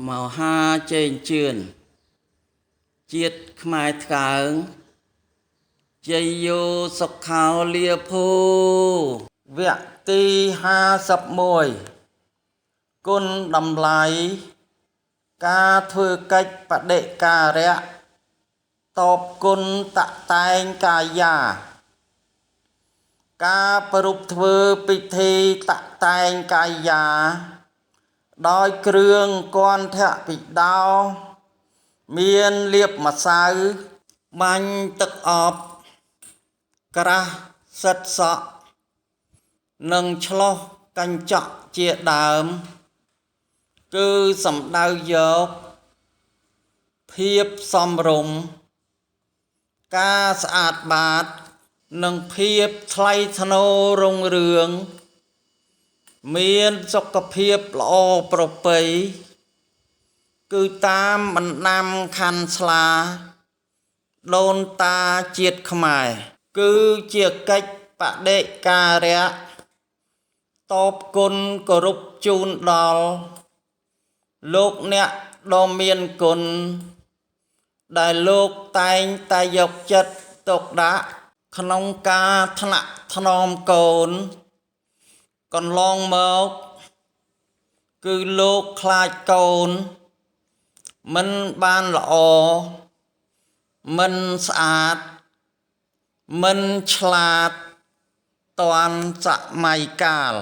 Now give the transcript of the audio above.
มหาเจนเจือนเจียดขมายถกางใจโยสกขาวเลียโพเวะตี51គុណតម្លៃការធ្វើកិច្ចបដិការៈតបគុណតតែងកាយាការប្រពធ្វើពិធីតតែងកាយាដោយគ្រឿងគន្ធពិដោមានលៀបម្សៅបាញ់ទឹកអប់ក្រាស់សិតសក់និងឆ្លោះកញ្ចក់ជាដើមគឺសំដៅយកភាពសមរម្យការស្អាតបាតនិងភាពថ្លៃថ្នូររុងរឿងមានសុខភាពល្អប្រពៃគឺតាមបណ្ដាំខណ្ឌស្លាដូនតាជាតិខ្មែរគឺជាកិច្ចបដិការៈតបគុណគោរពជូនដល់លោកអ្នកដ៏មានគុណដែលលោកតែងតែយកចិត្តទុកដាក់ក្នុងការថ្នាក់ថ្នមកូនកន្លងមកគឺលោកខ្លាចកូនមិនបានល្អមិនស្អាតមិនឆ្លាតទាន់សម័យកាល